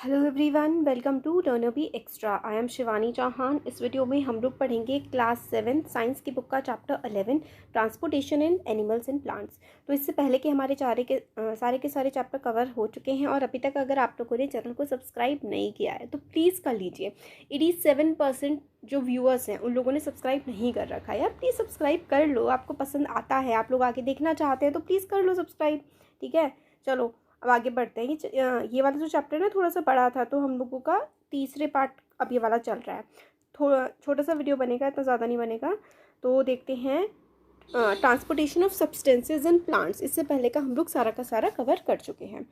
Hello everyone, welcome to learner extra. I am Shivani Chauhan. इस video में हम लोग पढ़ेंगे क्लास 7 साइंस की बुक का chapter 11 transportation in animals and plants. तो इससे पहले कि हमारे सारे के सारे चैप्टर कवर हो चुके हैं और अभी तक अगर आप लोगों ने चैनल को सब्सक्राइब नहीं किया है तो प्लीज़ कर लीजिए। 87% जो व्यूअर्स हैं उन लोगों ने सब्सक्राइब नहीं कर रखा है। यार प्लीज़ सब्सक्राइब कर लो, आपको पसंद आता है, आप लोग आगे देखना चाहते हैं तो प्लीज़ कर लो सब्सक्राइब। ठीक है, चलो अब आगे बढ़ते हैं। ये वाला जो चैप्टर है ना थोड़ा सा बड़ा था, तो हम लोगों का तीसरे पार्ट अब ये वाला चल रहा है। थोड़ा छोटा सा वीडियो बनेगा, इतना ज़्यादा नहीं बनेगा। तो देखते हैं transportation of substances in plants. इससे पहले का हम लोग सारा का सारा कवर कर चुके हैं।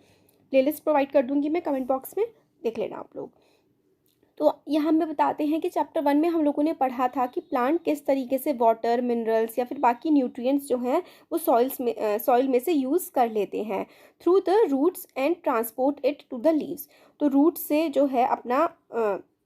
प्लेलिस्ट प्रोवाइड कर दूंगी मैं कमेंट बॉक्स में, देख लेना आप लोग। तो यहाँ हमें बताते हैं कि चैप्टर 1 में हम लोगों ने पढ़ा था कि प्लांट किस तरीके से वाटर, मिनरल्स या फिर बाकी न्यूट्रिएंट्स जो हैं वो सॉइल में से यूज़ कर लेते हैं through the roots and transport it to the leaves. तो रूट से जो है अपना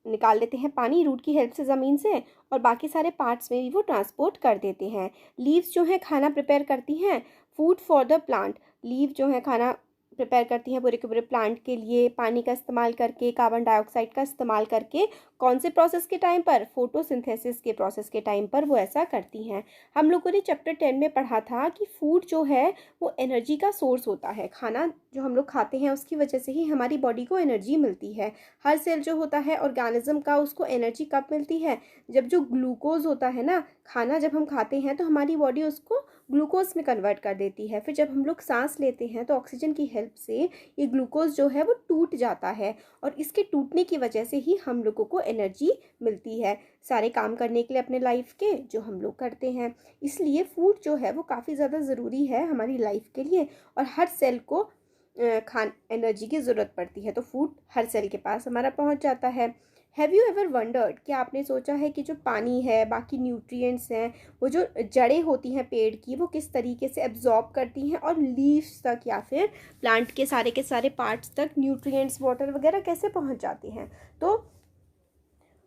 निकाल लेते हैं पानी रूट की हेल्प से ज़मीन से, और बाकी सारे पार्ट्स में भी वो ट्रांसपोर्ट कर देते हैं। लीव्स जो है खाना प्रिपेयर करती हैं, food for the plant. Leave जो है खाना प्रिपेयर करती हैं पूरे के पूरे प्लांट के लिए, पानी का इस्तेमाल करके, कार्बन डाइऑक्साइड का इस्तेमाल करके। कौन से प्रोसेस के टाइम पर? फोटोसिंथेसिस के प्रोसेस के टाइम पर वो ऐसा करती हैं। हम लोगों ने चैप्टर 10 में पढ़ा था कि फूड जो है वो एनर्जी का सोर्स होता है। खाना जो हम लोग खाते हैं उसकी वजह से ही हमारी बॉडी को एनर्जी मिलती है। हर सेल जो होता है ऑर्गेनिज्म का, उसको एनर्जी कब मिलती है? जब जो ग्लूकोज होता है ना, खाना जब हम खाते हैं तो हमारी बॉडी उसको ग्लूकोज में कन्वर्ट कर देती है। फिर जब हम लोग सांस लेते हैं तो ऑक्सीजन की हेल्प से ये ग्लूकोज जो है वो टूट जाता है, और इसके टूटने की वजह से ही हम लोगों को एनर्जी मिलती है सारे काम करने के लिए अपने लाइफ के, जो हम लोग करते हैं। इसलिए फूड जो है वो काफ़ी ज़्यादा ज़रूरी है हमारी लाइफ के लिए, और हर सेल को एनर्जी की ज़रूरत पड़ती है। तो फूड हर सेल के पास हमारा पहुंच जाता है। हैव यू एवर वंडर्ड, क्या आपने सोचा है कि जो पानी है, बाकी न्यूट्रिएंट्स हैं, वो जो जड़ें होती हैं पेड़ की, वो किस तरीके से एब्जॉर्ब करती हैं और लीव्स तक या फिर प्लांट के सारे पार्ट्स तक न्यूट्रिएंट्स, वाटर वगैरह कैसे पहुंच जाती हैं? तो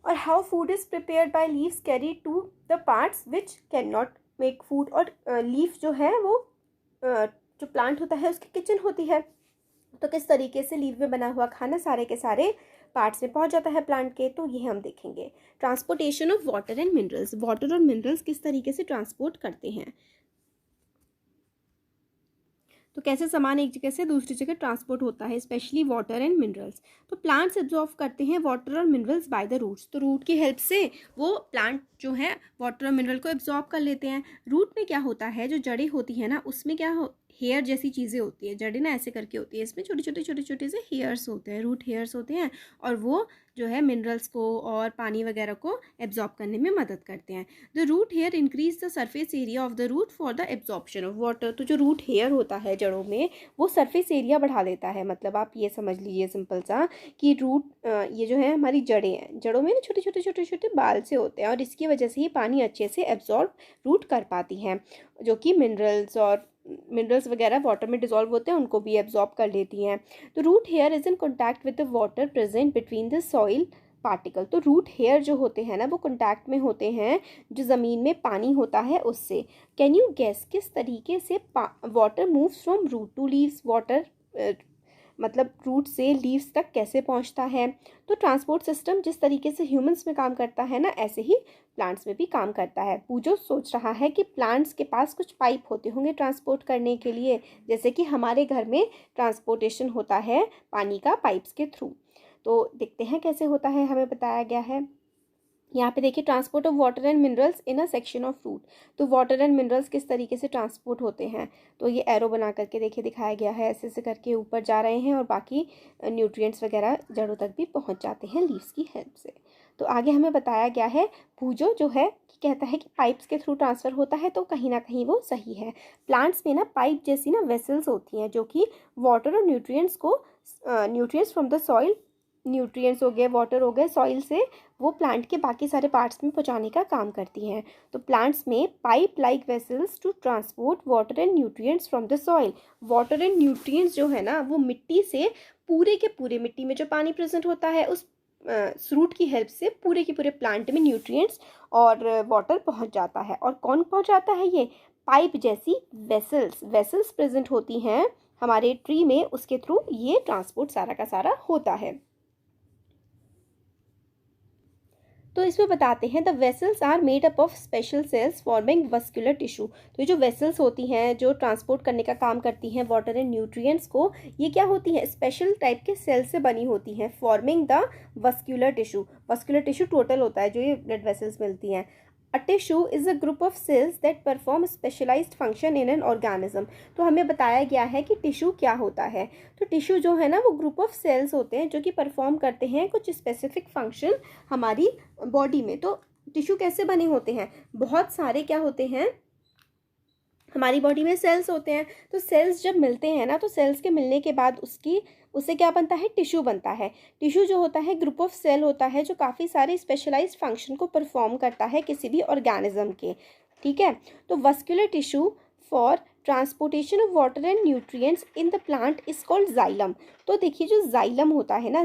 और how food is prepared by leaves carry to the parts which can not make food. और लीफ जो है वो जो प्लांट होता है उसकी किचन होती है। तो किस तरीके से लीव में बना हुआ खाना सारे के सारे पार्ट्स में पहुंच जाता है प्लांट के, तो ये हम देखेंगे। Transportation of water and minerals. Water और मिनरल्स किस तरीके से ट्रांसपोर्ट करते हैं, तो कैसे सामान एक जगह से दूसरी जगह ट्रांसपोर्ट होता है, स्पेशली वाटर एंड मिनरल्स। तो प्लांट्स एब्जॉर्ब करते हैं वाटर और मिनरल्स बाय द रूट्स। तो रूट की हेल्प से वो प्लांट जो है वाटर और मिनरल को एब्जॉर्ब कर लेते हैं। रूट में क्या होता है, जो जड़ें होती है ना, उसमें क्या हेयर जैसी चीज़ें होती है। जड़ें ना ऐसे करके होती है, इसमें छोटे छोटे से हेयर्स होते हैं, रूट हेयर्स होते हैं, और वो जो है मिनरल्स को और पानी वगैरह को एब्जॉर्ब करने में मदद करते हैं। The root hair increase the surface area of the root for the absorption of water. तो जो रूट हेयर होता है जड़ों में, वो सरफेस एरिया बढ़ा देता है। मतलब आप ये समझ लीजिए सिंपल सा कि रूट ये जो है हमारी जड़ें हैं, जड़ों में ना छोटे छोटे बाल से होते हैं, और इसकी वजह से ही पानी अच्छे से एब्जॉर्ब रूट कर पाती हैं, जो कि मिनरल्स वगैरह वाटर में डिजॉल्व होते हैं उनको भी एब्जॉर्ब कर लेती हैं। तो root hair is in contact with the water present between the soil particle. तो रूट हेयर जो होते हैं ना वो कॉन्टैक्ट में होते हैं जो ज़मीन में पानी होता है उससे। कैन यू गेस किस तरीके से water moves from root to leaves. Water मतलब रूट से लीव्स तक कैसे पहुंचता है? तो ट्रांसपोर्ट सिस्टम जिस तरीके से ह्यूमंस में काम करता है ना, ऐसे ही प्लांट्स में भी काम करता है। पूजो सोच रहा है कि प्लांट्स के पास कुछ पाइप होते होंगे ट्रांसपोर्ट करने के लिए, जैसे कि हमारे घर में ट्रांसपोर्टेशन होता है पानी का पाइप्स के थ्रू। तो देखते हैं कैसे होता है, हमें बताया गया है। यहाँ पे देखिए, transport of water and minerals in a section of fruit. तो वाटर एंड मिनरल्स किस तरीके से ट्रांसपोर्ट होते हैं, तो ये एरो बना करके देखिए दिखाया गया है, ऐसे ऐसे करके ऊपर जा रहे हैं, और बाकी न्यूट्रिएंट्स वगैरह जड़ों तक भी पहुँच जाते हैं लीव्स की हेल्प से। तो आगे हमें बताया गया है, भूजो जो है कि कहता है कि पाइप्स के थ्रू ट्रांसफ़र होता है, तो कहीं ना कहीं वो सही है। प्लांट्स में ना पाइप जैसी ना वेसल्स होती हैं जो कि वाटर और nutrients from the soil, nutrients हो गए, वाटर हो गए, सॉइल से वो प्लांट के बाकी सारे पार्ट्स में पहुंचाने का काम करती हैं। तो प्लांट्स में pipe like vessels to transport water and nutrients from the soil. Water and nutrients जो है ना वो मिट्टी से पूरे के पूरे, मिट्टी में जो पानी प्रेजेंट होता है उस रूट की हेल्प से पूरे के पूरे प्लांट में न्यूट्रिएंट्स और वाटर पहुंच जाता है। और कौन पहुंचाता है? ये पाइप जैसी वेसल्स प्रेजेंट होती हैं हमारे ट्री में, उसके थ्रू ये ट्रांसपोर्ट सारा का सारा होता है। तो इसमें बताते हैं the vessels are made up of special cells forming vascular tissue. तो ये जो वेसल्स होती हैं जो ट्रांसपोर्ट करने का काम करती हैं वाटर एंड न्यूट्रिएंट्स को, ये क्या होती हैं, स्पेशल टाइप के सेल से बनी होती हैं forming the vascular tissue. Vascular tissue total होता है जो ये ब्लड वेसल्स मिलती हैं। A tissue is a group of cells that perform specialized function in an organism। तो हमें बताया गया है कि टिश्यू क्या होता है। तो टिश्यू जो है ना वो ग्रुप ऑफ सेल्स होते हैं जो कि परफॉर्म करते हैं कुछ स्पेसिफिक फंक्शन हमारी बॉडी में। तो टिश्यू कैसे बने होते हैं, बहुत सारे क्या होते हैं हमारी बॉडी में सेल्स होते हैं। तो सेल्स जब मिलते हैं ना, तो सेल्स के मिलने के बाद उससे क्या बनता है, टिश्यू बनता है। टिश्यू जो होता है ग्रुप ऑफ सेल होता है जो काफ़ी सारे स्पेशलाइज्ड फंक्शन को परफॉर्म करता है किसी भी ऑर्गेनिज्म के। ठीक है, तो vascular tissue for transportation of water and nutrients in the plant is called xylem. तो देखिए जो जाइलम होता है ना,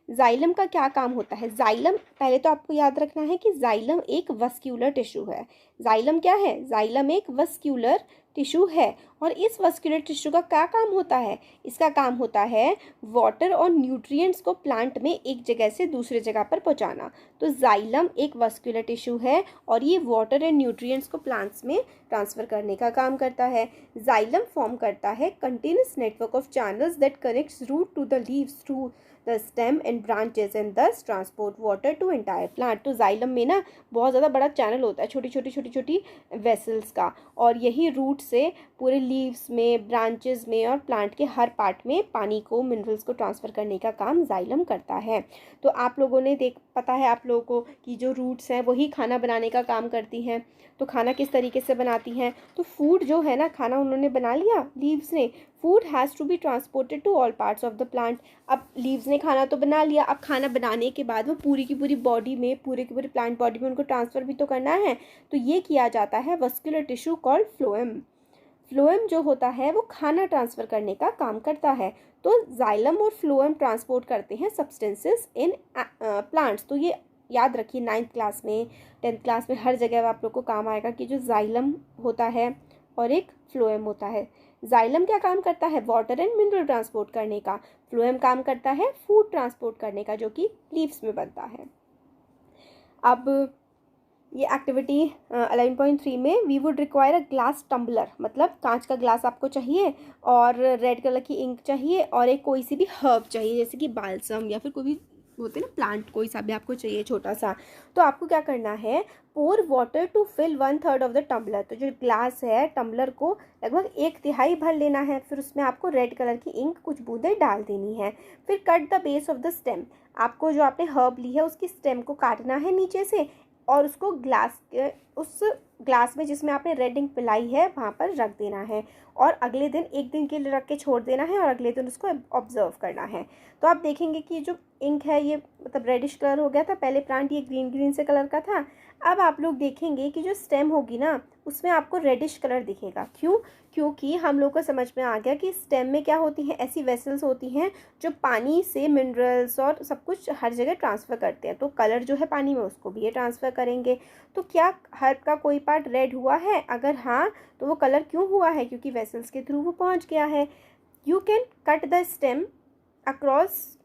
जाइलम का क्या काम होता है। जाइलम, पहले तो आपको याद रखना है कि जाइलम एक वस्क्यूलर टिश्यू है। जाइलम क्या है, जाइलम एक वस्क्यूलर टिश्यू है। और इस वस्क्यूलर टिश्यू का क्या काम होता है, इसका काम होता है वाटर और न्यूट्रिएंट्स को प्लांट में एक जगह से दूसरे जगह पर पहुंचाना। तो जाइलम एक वस्क्यूलर टिश्यू है और ये वाटर एंड न्यूट्रिएंट्स को प्लांट्स में ट्रांसफ़र करने का काम करता है। जाइलम फॉर्म करता है continuous network of channels that connects root to the leaves through the stem and branches and thus transport water to entire plant. तो जाइलम में ना बहुत ज़्यादा बड़ा चैनल होता है छोटी छोटी वेसल्स का, और यही रूट से पूरे लीव्स में, ब्रांचेस में और प्लांट के हर पार्ट में पानी को, मिनरल्स को ट्रांसफ़र करने का काम जाइलम करता है। तो आप लोगों ने पता है आप लोगों को कि जो रूट्स हैं वही खाना बनाने का काम करती हैं। तो खाना किस तरीके से बनाती हैं, तो फूड जो है ना, खाना उन्होंने बना लिया लीव्स ने, food has to be transported to all parts of the plant. अब लीव्स ने खाना तो बना लिया, अब खाना बनाने के बाद वो पूरी की पूरी बॉडी में, पूरे की पूरी प्लांट बॉडी में उनको ट्रांसफ़र भी तो करना है। तो ये किया जाता है vascular tissue called phloem. Phloem जो होता है वो खाना ट्रांसफ़र करने का काम करता है। तो जाइलम और फ्लोएम ट्रांसपोर्ट करते हैं सब्सटेंसेस इन प्लांट्स। तो ये याद रखिए 9th क्लास में, 10th क्लास में, हर जगह आप लोग को काम आएगा कि जो जाइलम होता है और एक फ्लोएम होता है। जाइलम क्या काम करता है, वाटर एंड मिनरल ट्रांसपोर्ट करने का। फ्लोएम काम करता है फूड ट्रांसपोर्ट करने का, जो कि लीव्स में बनता है। अब ये एक्टिविटी 11.3 में we would require a glass tumbler, मतलब कांच का ग्लास आपको चाहिए और रेड कलर की इंक चाहिए और एक कोई सी भी हर्ब चाहिए, जैसे कि बाल्सम या फिर कोई भी होते हैं ना प्लांट, कोई सा भी आपको चाहिए छोटा सा। तो आपको क्या करना है, pour water to fill 1/3 of the tumbler. तो जो ग्लास है, टम्बलर को लगभग 1/3 भर लेना है। फिर उसमें आपको रेड कलर की इंक कुछ बूंदें डाल देनी है। फिर cut the base of the stem, आपको जो आपने हर्ब ली है उसकी स्टेम को काटना है नीचे से और उसको उस ग्लास में जिसमें आपने रेड इंक पिलाई है वहाँ पर रख देना है और अगले दिन, एक दिन के लिए रख के छोड़ देना है और अगले दिन उसको ऑब्जर्व करना है। तो आप देखेंगे कि जो इंक है ये मतलब रेडिश कलर हो गया था, पहले प्लांट ये ग्रीन से कलर का था। अब आप लोग देखेंगे कि जो स्टेम होगी ना उसमें आपको रेडिश कलर दिखेगा। क्यों, क्योंकि हम लोग को समझ में आ गया कि स्टेम में क्या होती हैं, ऐसी वेसल्स होती हैं जो पानी से मिनरल्स और सब कुछ हर जगह ट्रांसफ़र करते हैं। तो कलर जो है पानी में उसको भी ये ट्रांसफ़र करेंगे। तो क्या हर्ब का कोई पार्ट रेड हुआ है, अगर हाँ तो वो कलर क्यों हुआ है, क्योंकि वेसल्स के थ्रू वो पहुंच गया है। You can cut the stem across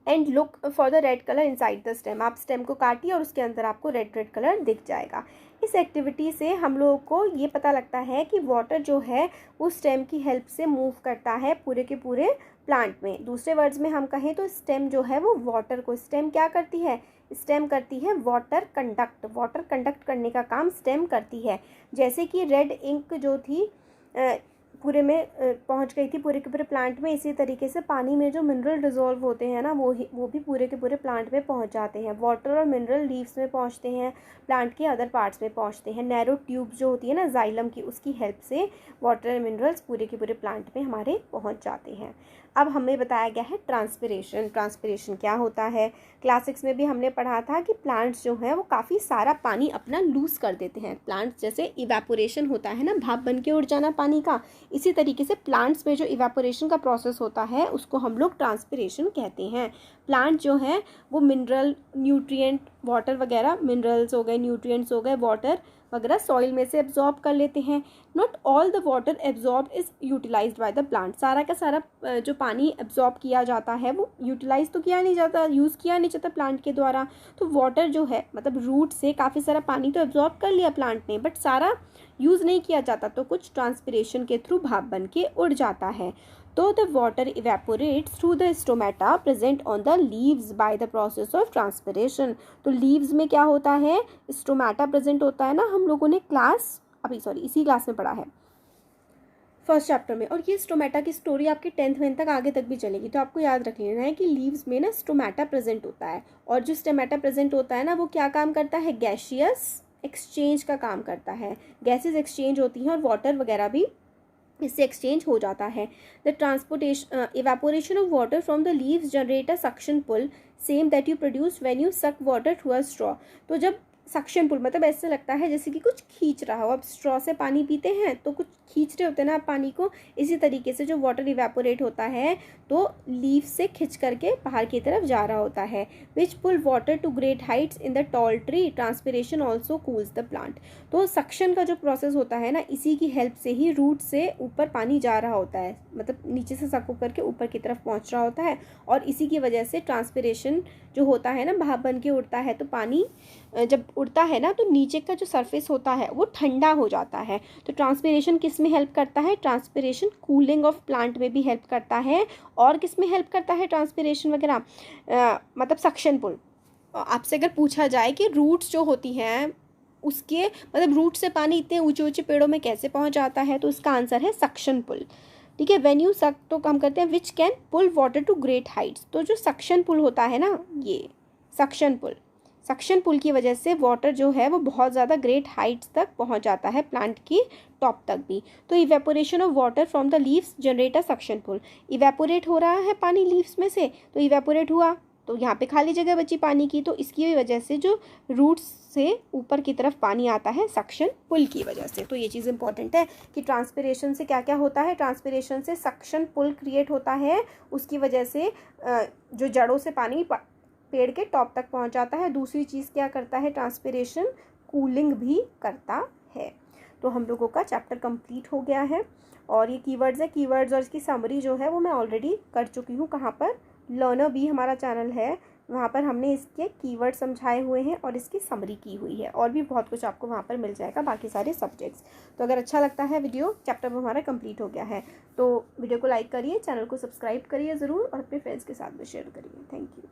and look for the red colour inside the stem. आप स्टेम को काटिए और उसके अंदर आपको रेड कलर दिख जाएगा। इस एक्टिविटी से हम लोगों को ये पता लगता है कि वाटर जो है वो स्टेम की हेल्प से मूव करता है पूरे के पूरे प्लांट में। दूसरे वर्ड्स में हम कहें तो स्टेम जो है वो वाटर को, स्टेम क्या करती है, स्टेम करती है वाटर कंडक्ट करने का काम स्टेम करती है। जैसे कि रेड इंक जो थी पूरे में पहुंच गई थी पूरे के पूरे प्लांट में, इसी तरीके से पानी में जो मिनरल डिज़ोल्व होते हैं ना वो भी पूरे के पूरे प्लांट में पहुंच जाते हैं। वाटर और मिनरल लीव्स में पहुंचते हैं, प्लांट के अदर पार्ट्स में पहुंचते हैं। नैरो ट्यूब जो होती है ना जाइलम की, उसकी हेल्प से वाटर एंड मिनरल्स पूरे के पूरे प्लांट में हमारे पहुँच जाते हैं। अब हमें बताया गया है ट्रांसपिरेशन क्या होता है। क्लास 6 में भी हमने पढ़ा था कि प्लांट्स जो हैं वो काफ़ी सारा पानी अपना लूज़ कर देते हैं। प्लांट्स जैसे इवेपोरेशन होता है ना, भाप बन के उड़ जाना पानी का, इसी तरीके से प्लांट्स में जो इवेपोरेशन का प्रोसेस होता है उसको हम लोग ट्रांसपिरेशन कहते हैं। प्लांट जो है वो मिनरल, न्यूट्रिएंट, वाटर वगैरह, मिनरल्स हो गए, न्यूट्रिएंट्स हो गए, वाटर वगैरह सॉइल में से एब्जॉर्ब कर लेते हैं। Not all the water absorb is utilised by the plant. सारा का सारा जो पानी एब्जॉर्ब किया जाता है वो यूटिलाइज तो किया नहीं जाता, यूज़ किया नहीं जाता प्लांट के द्वारा। तो वाटर जो है मतलब रूट से काफ़ी सारा पानी तो एब्जॉर्ब कर लिया प्लांट ने, बट सारा यूज़ नहीं किया जाता, तो कुछ ट्रांसपिरेशन के थ्रू भाप बन के उड़ जाता है। तो the water evaporates through the stomata present on the leaves by the process of transpiration. तो लीव्स में क्या होता है, स्टोमेटा प्रेजेंट होता है ना, हम लोगों ने इसी क्लास में पढ़ा है फर्स्ट चैप्टर में। और ये स्टोमेटा की स्टोरी आपके 10th में तक आगे तक भी चलेगी, तो आपको याद रख लेना है कि लीव्स में ना स्टोमेटा प्रेजेंट होता है। और जो स्टोमेटा प्रेजेंट होता है ना वो क्या काम करता है, गैसियस एक्सचेंज का काम करता है। गैसेस एक्सचेंज होती हैं और वाटर वगैरह भी इससे एक्सचेंज हो जाता है। The transportation evaporation of water from the leaves generate a suction pull same that you produce when you suck water through a straw. तो जब सक्शन पुल मतलब ऐसे लगता है जैसे कि कुछ खींच रहा हो, अब स्ट्रॉ से पानी पीते हैं तो कुछ खींच रहे होते हैं ना आप पानी को, इसी तरीके से जो वाटर इवेपोरेट होता है तो लीव से खिंच करके बाहर की तरफ जा रहा होता है। Which pull water to great heights in the tall tree, transpiration also cools the plant. तो सक्शन का जो प्रोसेस होता है ना, इसी की हेल्प से ही रूट से ऊपर पानी जा रहा होता है, मतलब नीचे से सक होकर के ऊपर की तरफ पहुंच रहा होता है। और इसी की वजह से ट्रांसपिरेशन जो होता है ना, भाप बन के उड़ता है, तो पानी जब उड़ता है ना तो नीचे का जो सरफेस होता है वो ठंडा हो जाता है। तो ट्रांसपिरेशन किस में हेल्प करता है, ट्रांसपिरेशन कूलिंग ऑफ प्लांट में भी हेल्प करता है। और किस में हेल्प करता है ट्रांसपिरेशन वगैरह, मतलब सक्शन पुल। आपसे अगर पूछा जाए कि रूट्स जो होती हैं उसके मतलब रूट से पानी इतने ऊंचे ऊंचे पेड़ों में कैसे पहुंच जाता है, तो इसका आंसर है सक्शन पुल। ठीक है, वेन यू सक तो हम करते हैं which can pull water to great heights. तो जो सक्शन पुल होता है ना, ये सक्शन पुल की वजह से वाटर जो है वो बहुत ज़्यादा ग्रेट हाइट्स तक पहुंच जाता है, प्लांट की टॉप तक भी। तो evaporation of water from the leaves generate a suction pull. Evaporate हो रहा है पानी लीव्स में से, तो इवेपोरेट हुआ तो यहाँ पे खाली जगह बची पानी की, तो इसकी वजह से जो रूट्स से ऊपर की तरफ पानी आता है सक्शन पुल की वजह से। तो ये चीज़ इंपॉर्टेंट है कि ट्रांसपिरेशन से क्या क्या होता है, ट्रांसपिरेशन से सक्शन पुल क्रिएट होता है, उसकी वजह से जो जड़ों से पानी पेड़ के टॉप तक पहुंच जाता है। दूसरी चीज़ क्या करता है, ट्रांसपिरेशन कूलिंग भी करता है। तो हम लोगों का चैप्टर कंप्लीट हो गया है। और ये कीवर्ड्स है, कीवर्ड्स और इसकी समरी जो है वो मैं ऑलरेडी कर चुकी हूँ। कहाँ पर, लर्नर बी हमारा चैनल है, वहाँ पर हमने इसके कीवर्ड समझाए हुए हैं और इसकी समरी की हुई है, और भी बहुत कुछ आपको वहाँ पर मिल जाएगा, बाकी सारे सब्जेक्ट्स। तो अगर अच्छा लगता है वीडियो, चैप्टर हमारा कंप्लीट हो गया है, तो वीडियो को लाइक करिए, चैनल को सब्सक्राइब करिए ज़रूर, और अपने फ्रेंड्स के साथ भी शेयर करिए। Thank you.